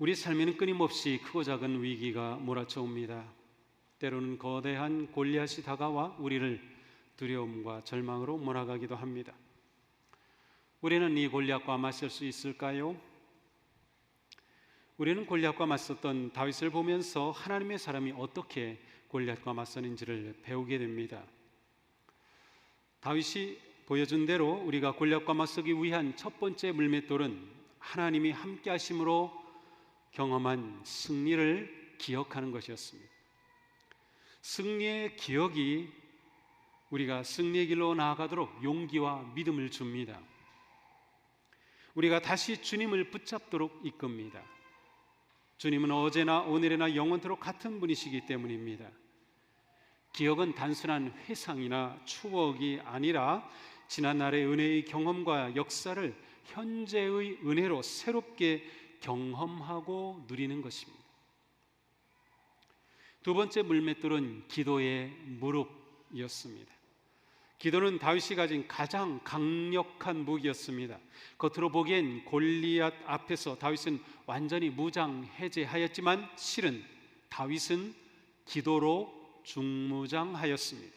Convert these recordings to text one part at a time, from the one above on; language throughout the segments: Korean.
우리 삶에는 끊임없이 크고 작은 위기가 몰아쳐옵니다. 때로는 거대한 골리앗이 다가와 우리를 두려움과 절망으로 몰아가기도 합니다. 우리는 이 골리앗과 맞설 수 있을까요? 우리는 골리앗과 맞섰던 다윗을 보면서 하나님의 사람이 어떻게 골리앗과 맞서는지를 배우게 됩니다. 다윗이 보여준 대로 우리가 골리앗과 맞서기 위한 첫 번째 물맷돌은 하나님이 함께 하심으로 경험한 승리를 기억하는 것이었습니다. 승리의 기억이 우리가 승리의 길로 나아가도록 용기와 믿음을 줍니다. 우리가 다시 주님을 붙잡도록 이끕니다. 주님은 어제나 오늘이나 영원토록 같은 분이시기 때문입니다. 기억은 단순한 회상이나 추억이 아니라 지난날의 은혜의 경험과 역사를 현재의 은혜로 새롭게 경험하고 누리는 것입니다. 두 번째 물맷돌은 기도의 무릎이었습니다. 기도는 다윗이 가진 가장 강력한 무기였습니다. 겉으로 보기엔 골리앗 앞에서 다윗은 완전히 무장해제하였지만 실은 다윗은 기도로 중무장하였습니다.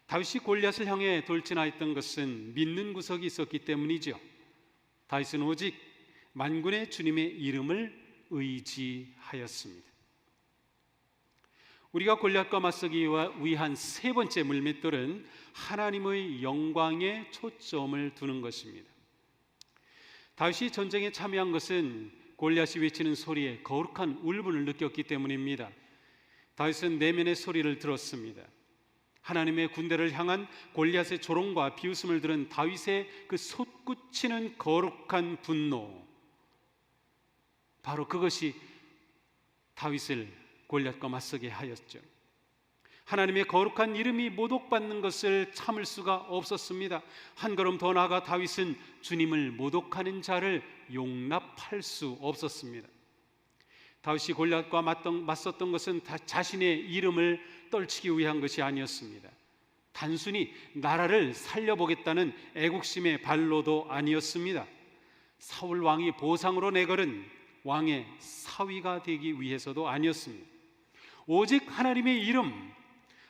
다윗이 골리앗을 향해 돌진하였던 것은 믿는 구석이 있었기 때문이죠. 다윗은 오직 만군의 주님의 이름을 의지하였습니다. 우리가 골리앗과 맞서기 위한 세 번째 물맷돌은 하나님의 영광에 초점을 두는 것입니다. 다윗이 전쟁에 참여한 것은 골리앗이 외치는 소리에 거룩한 울분을 느꼈기 때문입니다. 다윗은 내면의 소리를 들었습니다. 하나님의 군대를 향한 골리앗의 조롱과 비웃음을 들은 다윗의 그 솟구치는 거룩한 분노, 바로 그것이 다윗을 골리앗과 맞서게 하였죠. 하나님의 거룩한 이름이 모독받는 것을 참을 수가 없었습니다. 한 걸음 더 나아가 다윗은 주님을 모독하는 자를 용납할 수 없었습니다. 다윗이 골리앗과 맞섰던 것은 자신의 이름을 떨치기 위한 것이 아니었습니다. 단순히 나라를 살려보겠다는 애국심의 발로도 아니었습니다. 사울 왕이 보상으로 내걸은 왕의 사위가 되기 위해서도 아니었습니다. 오직 하나님의 이름,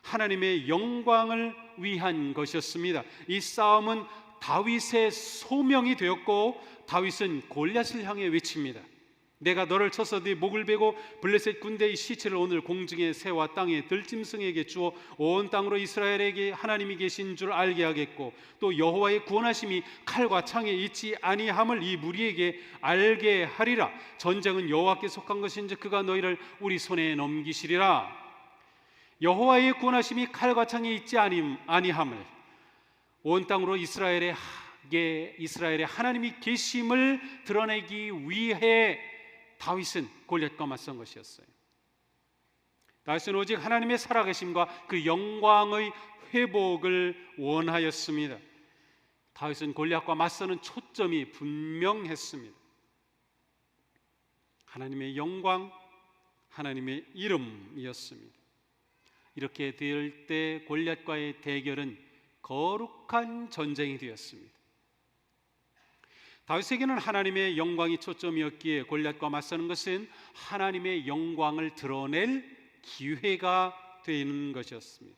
하나님의 영광을 위한 것이었습니다. 이 싸움은 다윗의 소명이 되었고 다윗은 골리앗을 향해 외칩니다. 내가 너를 쳐서 네 목을 베고 블레셋 군대의 시체를 오늘 공중의 새와 땅의 들짐승에게 주어 온 땅으로 이스라엘에게 하나님이 계신 줄 알게 하겠고 또 여호와의 구원하심이 칼과 창에 있지 아니함을 이 무리에게 알게 하리라. 전쟁은 여호와께 속한 것인즉 그가 너희를 우리 손에 넘기시리라. 여호와의 구원하심이 칼과 창에 있지 아니함을, 온 땅으로 이스라엘의 하나님이 계심을 드러내기 위해 다윗은 골리앗과 맞선 것이었어요. 다윗은 오직 하나님의 살아계심과 그 영광의 회복을 원하였습니다. 다윗은 골리앗과 맞서는 초점이 분명했습니다. 하나님의 영광, 하나님의 이름이었습니다. 이렇게 될 때 골리앗과의 대결은 거룩한 전쟁이 되었습니다. 다윗에게는 하나님의 영광이 초점이었기에 골리앗과 맞서는 것은 하나님의 영광을 드러낼 기회가 되는 것이었습니다.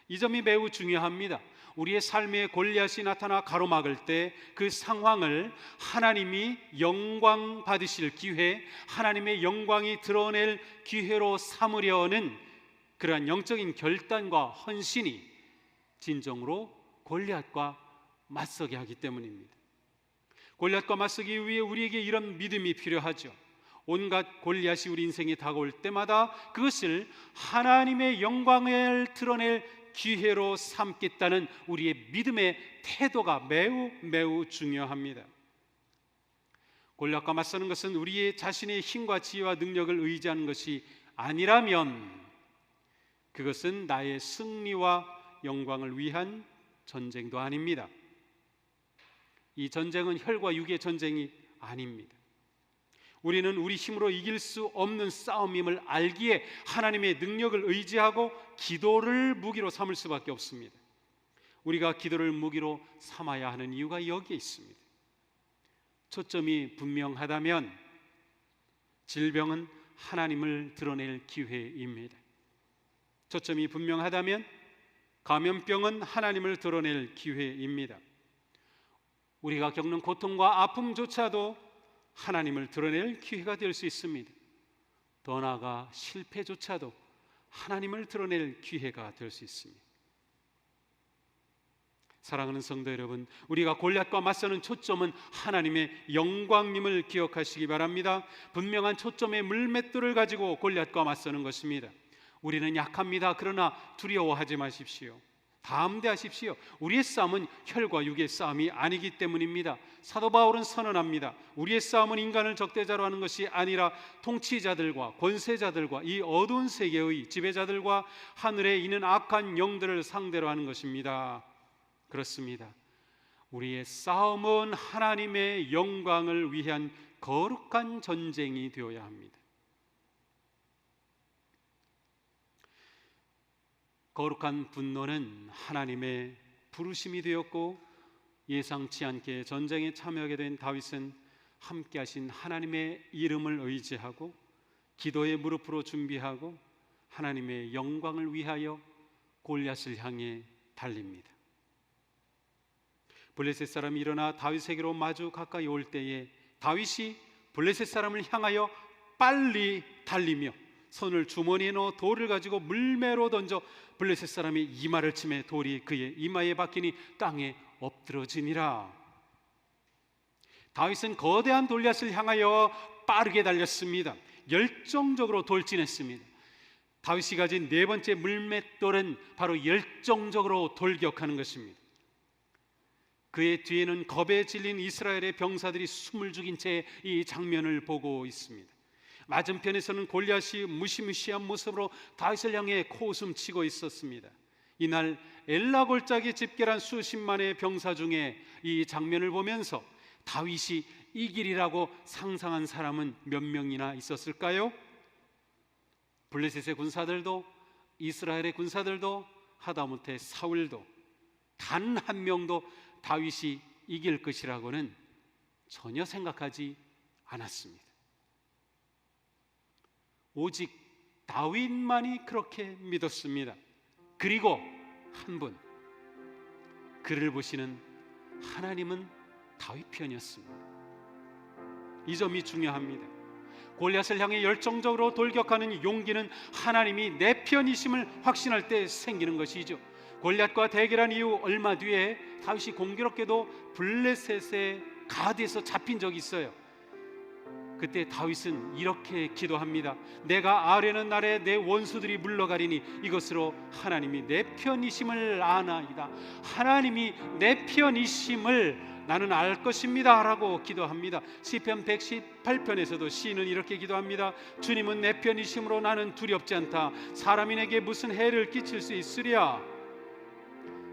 이 점이 매우 중요합니다. 우리의 삶에 골리앗이 나타나 가로막을 때 그 상황을 하나님이 영광 받으실 기회, 하나님의 영광이 드러낼 기회로 삼으려는 그러한 영적인 결단과 헌신이 진정으로 골리앗과 맞서게 하기 때문입니다. 골리앗과 맞서기 위해 우리에게 이런 믿음이 필요하죠. 온갖 골리앗이 우리 인생에 다가올 때마다 그것을 하나님의 영광을 드러낼 기회로 삼겠다는 우리의 믿음의 태도가 매우 중요합니다. 골리앗과 맞서는 것은 우리의 자신의 힘과 지혜와 능력을 의지하는 것이 아니라면 그것은 나의 승리와 영광을 위한 전쟁도 아닙니다. 이 전쟁은 혈과 육의 전쟁이 아닙니다. 우리는 우리 힘으로 이길 수 없는 싸움임을 알기에 하나님의 능력을 의지하고 기도를 무기로 삼을 수밖에 없습니다. 우리가 기도를 무기로 삼아야 하는 이유가 여기에 있습니다. 초점이 분명하다면 질병은 하나님을 드러낼 기회입니다. 초점이 분명하다면 감염병은 하나님을 드러낼 기회입니다. 우리가 겪는 고통과 아픔조차도 하나님을 드러낼 기회가 될 수 있습니다. 더 나아가 실패조차도 하나님을 드러낼 기회가 될 수 있습니다. 사랑하는 성도 여러분, 우리가 골리앗과 맞서는 초점은 하나님의 영광임을 기억하시기 바랍니다. 분명한 초점의 물맷돌을 가지고 골리앗과 맞서는 것입니다. 우리는 약합니다. 그러나 두려워하지 마십시오. 담대하십시오. 우리의 싸움은 혈과 육의 싸움이 아니기 때문입니다. 사도 바울은 선언합니다. 우리의 싸움은 인간을 적대자로 하는 것이 아니라 통치자들과 권세자들과 이 어두운 세계의 지배자들과 하늘에 있는 악한 영들을 상대로 하는 것입니다. 그렇습니다. 우리의 싸움은 하나님의 영광을 위한 거룩한 전쟁이 되어야 합니다. 거룩한 분노는 하나님의 부르심이 되었고, 예상치 않게 전쟁에 참여하게 된 다윗은 함께 하신 하나님의 이름을 의지하고 기도의 무릎으로 준비하고 하나님의 영광을 위하여 골리앗을 향해 달립니다. 블레셋 사람이 일어나 다윗에게로 마주 가까이 올 때에 다윗이 블레셋 사람을 향하여 빨리 달리며 손을 주머니에 넣어 돌을 가지고 물매로 던져 블레셋 사람이 이마를 치매 돌이 그의 이마에 박히니 땅에 엎드러지니라. 다윗은 거대한 골리앗을 향하여 빠르게 달렸습니다. 열정적으로 돌진했습니다. 다윗이 가진 네 번째 물맷돌은 바로 열정적으로 돌격하는 것입니다. 그의 뒤에는 겁에 질린 이스라엘의 병사들이 숨을 죽인 채 이 장면을 보고 있습니다. 맞은편에서는 골리앗이 무시무시한 모습으로 다윗을 향해 코웃음치고 있었습니다. 이날 엘라 골짜기 집결한 수십만의 병사 중에 이 장면을 보면서 다윗이 이기리라고 상상한 사람은 몇 명이나 있었을까요? 블레셋의 군사들도 이스라엘의 군사들도 하다못해 사울도 단 한 명도 다윗이 이길 것이라고는 전혀 생각하지 않았습니다. 오직 다윗만이 그렇게 믿었습니다. 그리고 한 분, 그를 보시는 하나님은 다윗 편이었습니다. 이 점이 중요합니다. 골리앗을 향해 열정적으로 돌격하는 용기는 하나님이 내 편이심을 확신할 때 생기는 것이죠. 골리앗과 대결한 이후 얼마 뒤에 다윗이 공교롭게도 블레셋의 가드에서 잡힌 적이 있어요. 그때 다윗은 이렇게 기도합니다. 내가 아뢰는 날에 내 원수들이 물러가리니 이것으로 하나님이 내 편이심을 아나이다. 하나님이 내 편이심을 나는 알 것입니다 라고 기도합니다. 시편 118편에서도 시인은 이렇게 기도합니다. 주님은 내 편이심으로 나는 두렵지 않다. 사람이 내게 무슨 해를 끼칠 수 있으랴.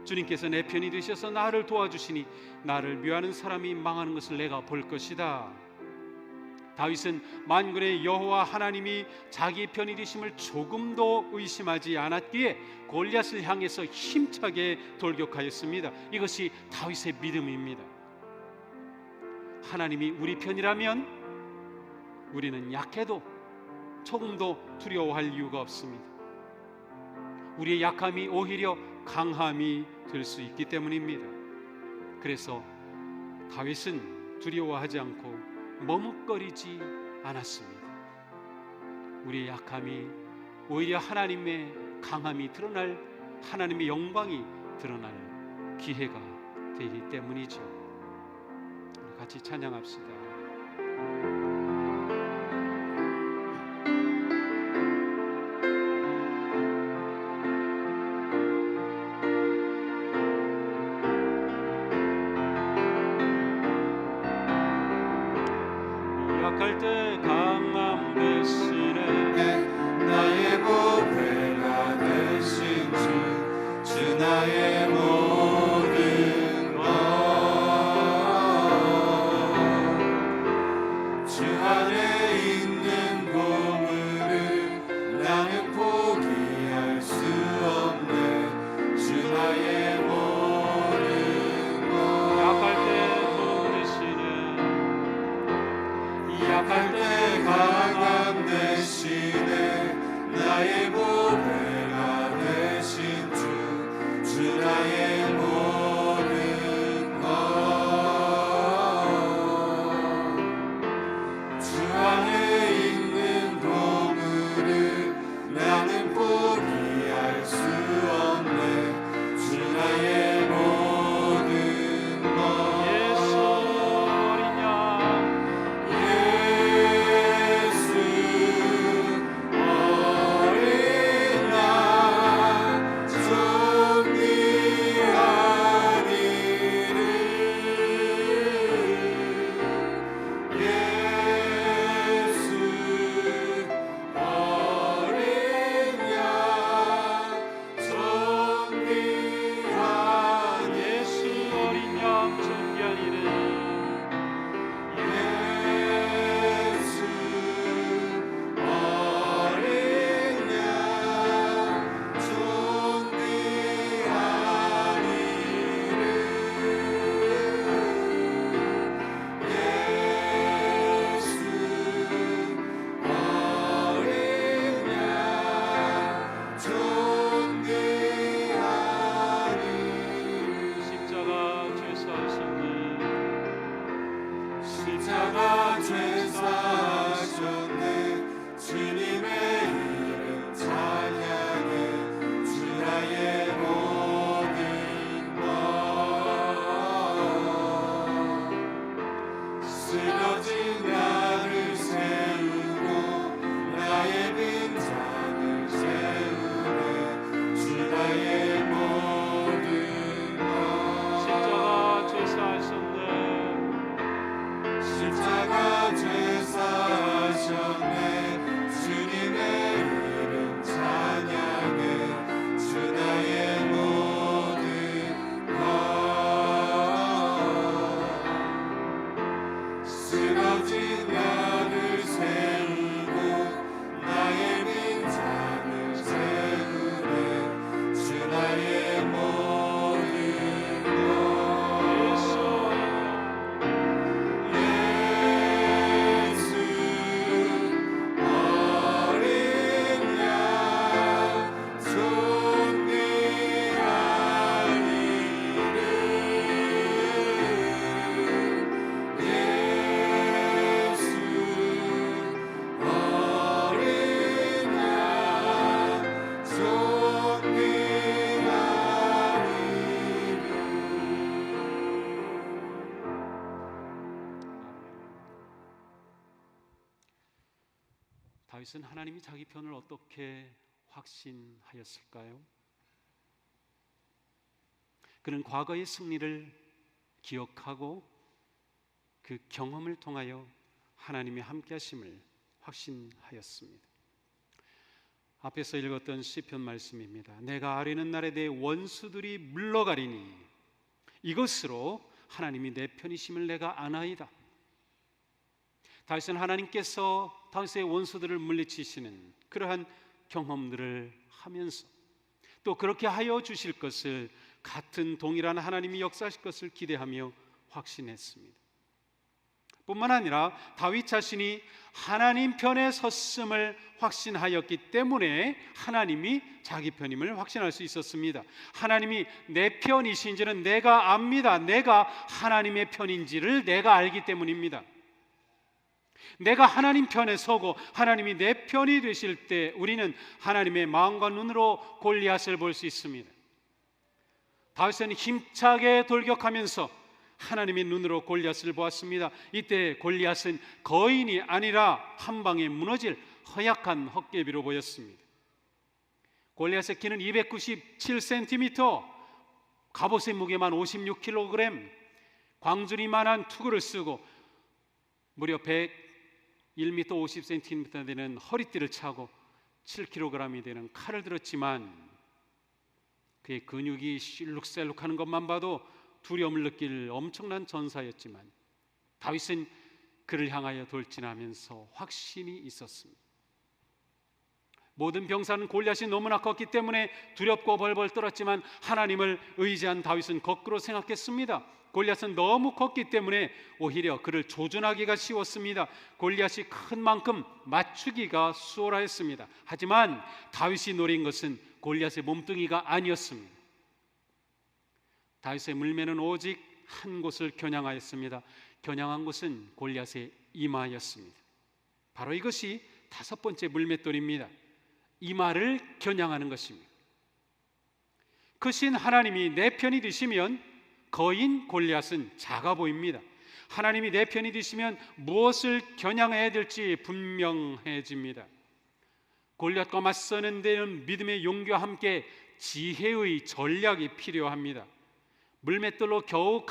주님께서 내 편이 되셔서 나를 도와주시니 나를 묘하는 사람이 망하는 것을 내가 볼 것이다. 다윗은 만군의 여호와 하나님이 자기 편이 되심을 조금도 의심하지 않았기에 골리앗을 향해서 힘차게 돌격하였습니다. 이것이 다윗의 믿음입니다. 하나님이 우리 편이라면 우리는 약해도 조금도 두려워할 이유가 없습니다. 우리의 약함이 오히려 강함이 될 수 있기 때문입니다. 그래서 다윗은 두려워하지 않고 머뭇거리지 않았습니다. 우리의 약함이 오히려 하나님의 강함이 드러날, 하나님의 영광이 드러날 기회가 되기 때문이죠. 우리 같이 찬양합시다. 약할 때 강함 되시네 나의 보배가 되신 주 나의 모든 것 주 안에 있는 보물을 나는 포기할 수 없네. 주 나의 모든 것 약할 때 도움 되시네 약할 때 강함 대신에 나의 보배가 되신 주 나의 모든 것 주 안에 있는 보물을 나는 포기할 수 없네 주 나의 모든 것 예수 어린 양 예수 어린 양 존귀한 이름 예수 어린 양 존귀한 예수 어린 양 존귀한 이름 예수 어린 양 존귀한 이름 예수 어린 양 존귀한 이름 십자가 죄사하셨네 십자가 죄사하셨네 주님의 이름 찬양해 주 나의 모든 것 쓰러진 나를 세우고 나의 빈장을 세우네 주 나의 모든 것 십자가 죄사하셨네 십자가 죄사하셨네 주님의 이름 찬양해 주 나의 모든 것 쓰러진 나를 세우고 나의 빈장을 세우네 주 나의 모든 것 예수 어린 양 존귀한 이름 예수 어린 양 존귀한 다윗은 하나님이 자기 편을 어떻게 확신하였을까요? 그는 과거의 승리를 기억하고 그 경험을 통하여 하나님의 함께하심을 확신하였습니다. 앞에서 읽었던 시편 말씀입니다. 내가 아뢰는 날에 내 원수들이 물러가리니 이것으로 하나님이 내 편이심을 내가 아나이다. 다윗은 하나님께서 다윗의 원수들을 물리치시는 그러한 경험들을 하면서 또 그렇게 하여 주실 것을 같은 동일한 하나님이 역사하실 것을 기대하며 확신했습니다. 뿐만 아니라 다윗 자신이 하나님 편에 섰음을 확신하였기 때문에 하나님이 자기 편임을 확신할 수 있었습니다. 하나님이 내 편이신지는 내가 압니다. 내가 하나님의 편인지를 내가 알기 때문입니다. 내가 하나님 편에 서고 하나님이 내 편이 되실 때 우리는 하나님의 마음과 눈으로 골리앗을 볼 수 있습니다. 다윗은 힘차게 돌격하면서 하나님의 눈으로 골리앗을 보았습니다. 이때 골리앗은 거인이 아니라 한 방에 무너질 허약한 헛개비로 보였습니다. 골리앗의 키는 297cm, 갑옷의 무게만 56kg, 광주리만한 투구를 쓰고 무려 1m 50cm 되는 허리띠를 차고 7kg이 되는 칼을 들었지만 그의 근육이 실룩셀룩하는 것만 봐도 두려움을 느낄 엄청난 전사였지만 다윗은 그를 향하여 돌진하면서 확신이 있었습니다. 모든 병사는 골리앗이 너무나 컸기 때문에 두렵고 벌벌 떨었지만 하나님을 의지한 다윗은 거꾸로 생각했습니다. 골리앗은 너무 컸기 때문에 오히려 그를 조준하기가 쉬웠습니다. 골리앗이 큰 만큼 맞추기가 수월하 했습니다. 하지만 다윗이 노린 것은 골리앗의 몸뚱이가 아니었습니다. 다윗의 물매는 오직 한 곳을 겨냥하였습니다. 겨냥한 곳은 골리앗의 이마였습니다. 바로 이것이 다섯 번째 물맷돌입니다. 이마를 겨냥하는 것입니다. 크신 하나님이 내 편이 되시면 거인 골리앗은 작아 보입니다. 하나님이 내 편이 되시면 무엇을 겨냥해야 될지 분명해집니다. 골리앗과 맞서는 데는 믿음의 용기와 함께 지혜의 전략이 필요합니다. 물맷돌로 겨우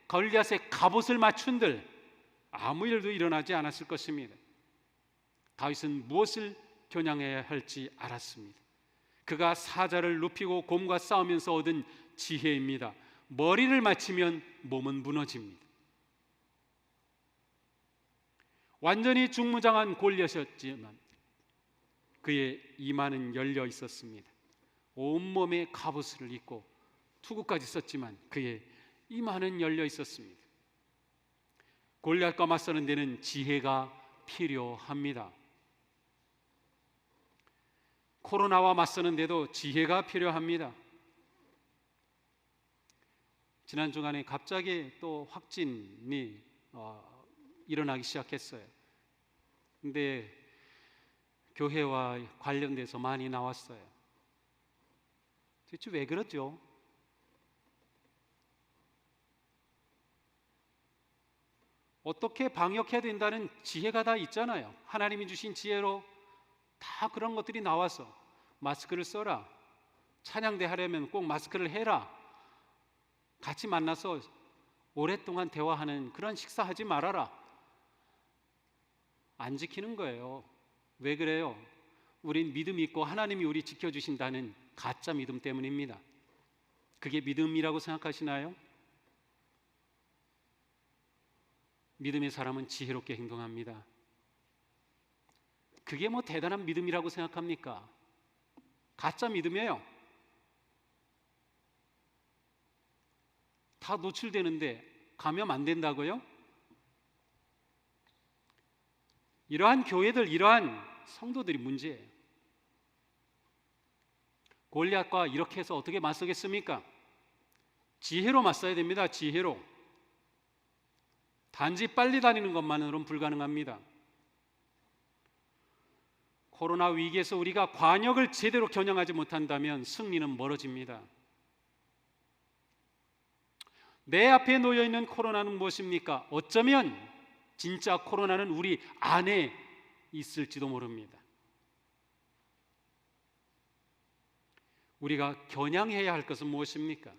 골리앗의 갑옷을 맞춘들 아무 일도 일어나지 않았을 것입니다. 다윗은 무엇을 겨냥해야 할지 알았습니다. 그가 사자를 눕히고 곰과 싸우면서 얻은 지혜입니다. 머리를 맞추면 몸은 무너집니다. 완전히 중무장한 골리앗이었지만 그의 이마는 열려 있었습니다. 온몸에 갑옷을 입고 투구까지 썼지만 그의 이마는 열려 있었습니다. 골리앗과 맞서는 데는 지혜가 필요합니다. 코로나와 맞서는 데도 지혜가 필요합니다. 지난 주간에 갑자기 또 확진이 일어나기 시작했어요. 근데 교회와 관련돼서 많이 나왔어요. 도대체 왜 그렇죠? 어떻게 방역해야 된다는 지혜가 다 있잖아요. 하나님이 주신 지혜로 다 그런 것들이 나와서 마스크를 써라, 찬양대 하려면 꼭 마스크를 해라, 같이 만나서 오랫동안 대화하는 그런 식사하지 말아라. 안 지키는 거예요. 왜 그래요? 우린 믿음이 있고 하나님이 우리 지켜주신다는 가짜 믿음 때문입니다. 그게 믿음이라고 생각하시나요? 믿음의 사람은 지혜롭게 행동합니다. 그게 뭐 대단한 믿음이라고 생각합니까? 가짜 믿음이에요. 다 노출되는데 감염 안 된다고요? 이러한 교회들, 이러한 성도들이 문제예요. 골리앗과 이렇게 해서 어떻게 맞서겠습니까? 지혜로 맞서야 됩니다. 지혜로. 단지 빨리 다니는 것만으로는 불가능합니다. 코로나 위기에서 우리가 관역을 제대로 겨냥하지 못한다면 승리는 멀어집니다. 내 앞에 놓여 있는 코로나는 무엇입니까? 어쩌면 진짜 코로나는 우리 안에 있을지도 모릅니다. 우리가 겨냥해야 할 것은 무엇입니까?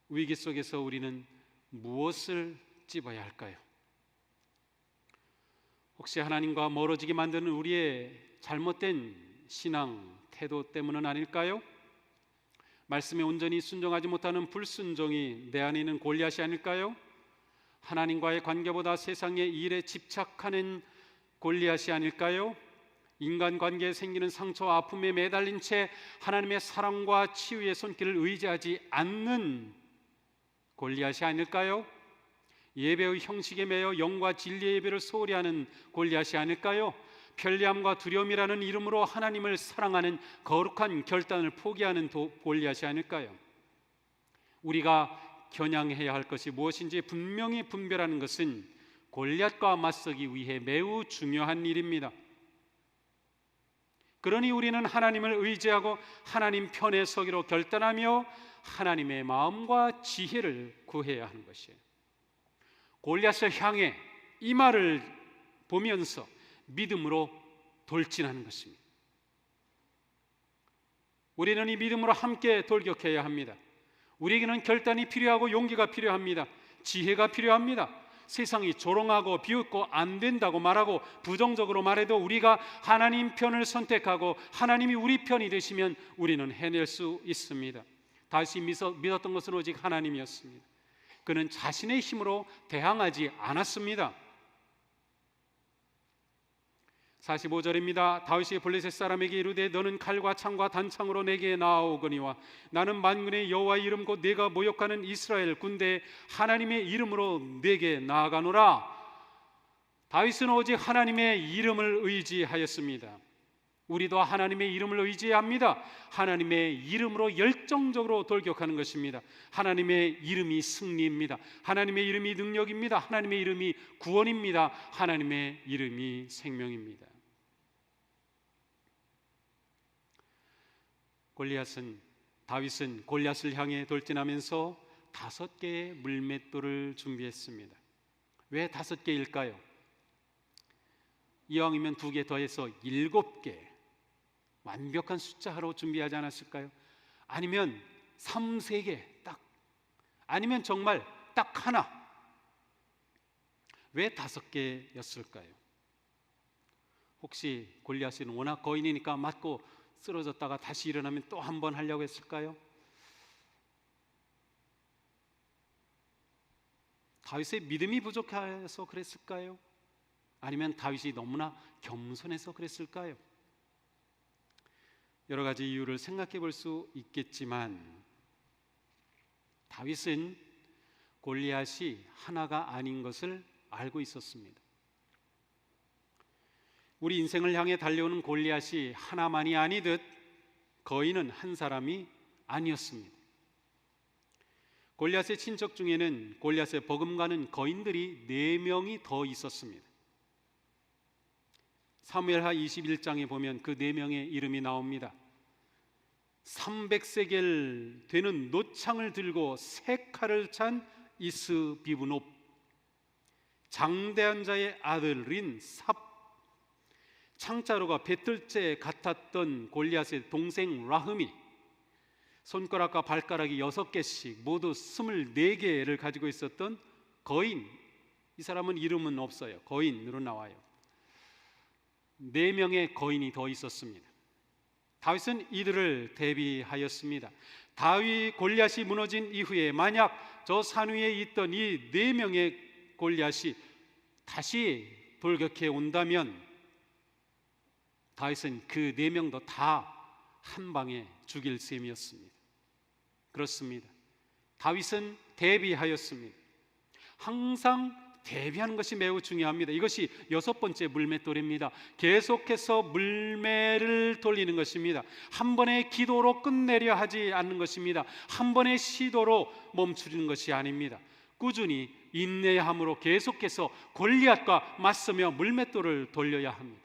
위기 속에서 우리는 무엇을 찝어야 할까요? 혹시 하나님과 멀어지게 만드는 우리의 잘못된 신앙 태도 때문은 아닐까요? 말씀에 온전히 순종하지 못하는 불순종이 내 안에 있는 골리앗이 아닐까요? 하나님과의 관계보다 세상의 일에 집착하는 골리앗이 아닐까요? 인간관계에 생기는 상처와 아픔에 매달린 채 하나님의 사랑과 치유의 손길을 의지하지 않는 골리앗이 아닐까요? 예배의 형식에 매여 영과 진리의 예배를 소홀히 하는 골리앗이 아닐까요? 편리함과 두려움이라는 이름으로 하나님을 사랑하는 거룩한 결단을 포기하는 골리앗이 아닐까요? 우리가 겨냥해야 할 것이 무엇인지 분명히 분별하는 것은 골리앗과 맞서기 위해 매우 중요한 일입니다. 그러니 우리는 하나님을 의지하고 하나님 편에 서기로 결단하며 하나님의 마음과 지혜를 구해야 하는 것이에요. 골리앗을 향해 이마를 보면서 믿음으로 돌진하는 것입니다. 우리는 이 믿음으로 함께 돌격해야 합니다. 우리에게는 결단이 필요하고 용기가 필요합니다. 지혜가 필요합니다. 세상이 조롱하고 비웃고 안 된다고 말하고 부정적으로 말해도 우리가 하나님 편을 선택하고 하나님이 우리 편이 되시면 우리는 해낼 수 있습니다. 다윗이 믿었던 것은 오직 하나님이었습니다. 그는 자신의 힘으로 대항하지 않았습니다. 45절입니다. 다윗이 블레셋 사람에게 이르되 너는 칼과 창과 단창으로 내게 나아오거니와 나는 만군의 여호와의 이름 곧 내가 모욕하는 이스라엘 군대 하나님의 이름으로 내게 나아가노라. 다윗은 오직 하나님의 이름을 의지하였습니다. 우리도 하나님의 이름을 의지합니다. 하나님의 이름으로 열정적으로 돌격하는 것입니다. 하나님의 이름이 승리입니다. 하나님의 이름이 능력입니다. 하나님의 이름이 구원입니다. 하나님의 이름이 생명입니다. 다윗은 골리앗을 향해 돌진하면서 5개의 물맷돌을 준비했습니다. 왜 5개일까요? 이왕이면 2개 더해서 7개, 완벽한 숫자로 준비하지 않았을까요? 아니면 3-4개 딱, 아니면 정말 딱 하나. 왜 5개였을까요? 혹시 골리앗은 워낙 거인이니까 맞고 쓰러졌다가 다시 일어나면 또 한 번 하려고 했을까요? 다윗의 믿음이 부족해서 그랬을까요? 아니면 다윗이 너무나 겸손해서 그랬을까요? 여러 가지 이유를 생각해 볼 수 있겠지만 다윗은 골리앗이 하나가 아닌 것을 알고 있었습니다. 우리 인생을 향해 달려오는 골리앗이 하나만이 아니듯 거인은 한 사람이 아니었습니다. 골리앗의 친척 중에는 골리앗의 버금가는 거인들이 4명이 더 있었습니다. 사무엘하 21장에 보면 그 4명의 이름이 나옵니다. 300세겔 되는 노창을 들고 3칼을 찬 이스비브놉, 장대한 자의 아들인 삽, 창자루가 배틀째 같았던 골리앗의 동생 라흠이, 손가락과 발가락이 6개씩 모두 24개를 가지고 있었던 거인. 이 사람은 이름은 없어요. 거인으로 나와요. 4명의 거인이 더 있었습니다. 다윗은 이들을 대비하였습니다. 골리앗이 무너진 이후에 만약 저 산 위에 있던 이 4명의 골리앗이 다시 돌격해 온다면 다윗은 그 4명도 다 한 방에 죽일 셈이었습니다. 그렇습니다. 다윗은 대비하였습니다. 항상 대비하는 것이 매우 중요합니다. 이것이 6번째 물맷돌입니다. 계속해서 물매를 돌리는 것입니다. 한 번의 기도로 끝내려 하지 않는 것입니다. 한 번의 시도로 멈추는 것이 아닙니다. 꾸준히 인내함으로 계속해서 골리앗과 맞서며 물맷돌을 돌려야 합니다.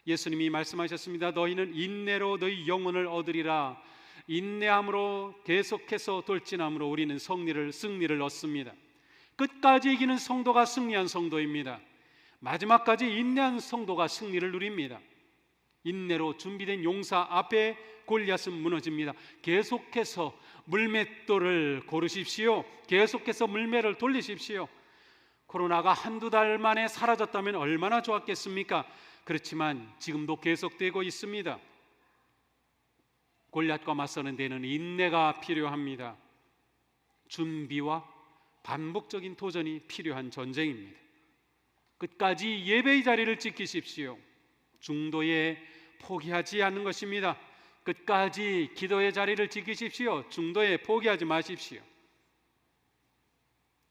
예수님이 말씀하셨습니다. 너희는 인내로 너희 영혼을 얻으리라. 인내함으로 계속해서 돌진함으로 우리는 승리를 얻습니다. 끝까지 이기는 성도가 승리한 성도입니다. 마지막까지 인내한 성도가 승리를 누립니다. 인내로 준비된 용사 앞에 골리앗은 무너집니다. 계속해서 물맷돌을 고르십시오. 계속해서 물매를 돌리십시오. 코로나가 1-2달 만에 사라졌다면 얼마나 좋았겠습니까? 그렇지만 지금도 계속되고 있습니다. 골리앗과 맞서는 데는 인내가 필요합니다. 준비와 반복적인 도전이 필요한 전쟁입니다. 끝까지 예배의 자리를 지키십시오. 중도에 포기하지 않는 것입니다. 끝까지 기도의 자리를 지키십시오. 중도에 포기하지 마십시오.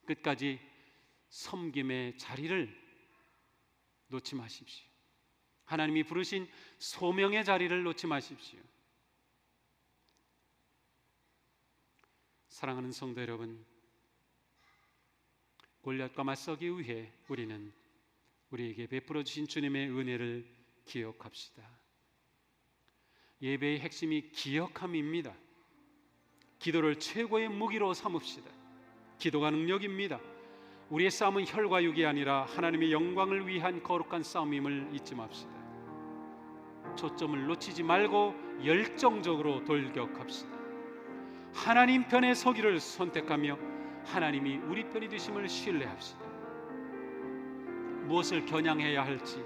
끝까지 섬김의 자리를 놓지 마십시오. 하나님이 부르신 소명의 자리를 놓지 마십시오. 사랑하는 성도 여러분, 골리앗과 맞서기 위해 우리는 우리에게 베풀어 주신 주님의 은혜를 기억합시다. 예배의 핵심이 기억함입니다. 기도를 최고의 무기로 삼읍시다. 기도가 능력입니다. 우리의 싸움은 혈과 육이 아니라 하나님의 영광을 위한 거룩한 싸움임을 잊지 맙시다. 초점을 놓치지 말고 열정적으로 돌격합시다. 하나님 편에 서기를 선택하며 하나님이 우리 편이 되심을 신뢰합시다. 무엇을 겨냥해야 할지,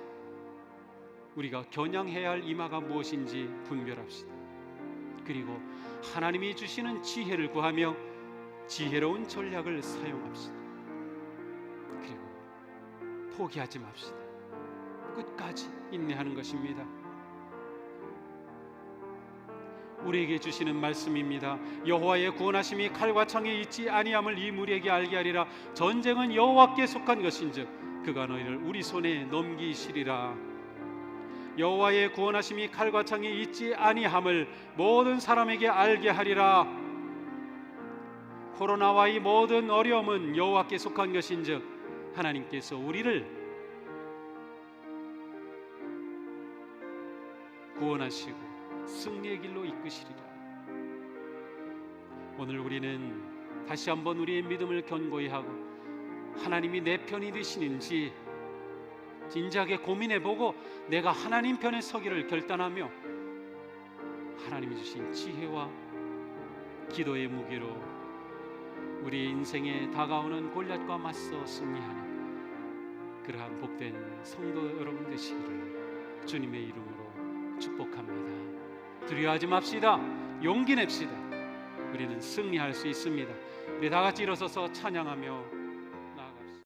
우리가 겨냥해야 할 이마가 무엇인지 분별합시다. 그리고 하나님이 주시는 지혜를 구하며 지혜로운 전략을 사용합시다. 그리고 포기하지 맙시다. 끝까지 인내하는 것입니다. 우리에게 주시는 말씀입니다. 여호와의 구원하심이 칼과 창에 있지 아니함을 이 무리에게 알게 하리라. 전쟁은 여호와께 속한 것인즉 그가 너희를 우리 손에 넘기시리라. 여호와의 구원하심이 칼과 창에 있지 아니함을 모든 사람에게 알게 하리라. 코로나와의 모든 어려움은 여호와께 속한 것인즉 하나님께서 우리를 구원하시고 승리의 길로 이끄시리라. 오늘 우리는 다시 한번 우리의 믿음을 견고히 하고 하나님이 내 편이 되시는지 진지하게 고민해보고 내가 하나님 편에 서기를 결단하며 하나님이 주신 지혜와 기도의 무기로 우리 인생에 다가오는 골리앗과 맞서 승리하는 그러한 복된 성도 여러분 되시기를 주님의 이름으로 축복합니다. 두려워하지 맙시다. 용기 냅시다. 우리는 승리할 수 있습니다. 우리 다 같이 일어서서 찬양하며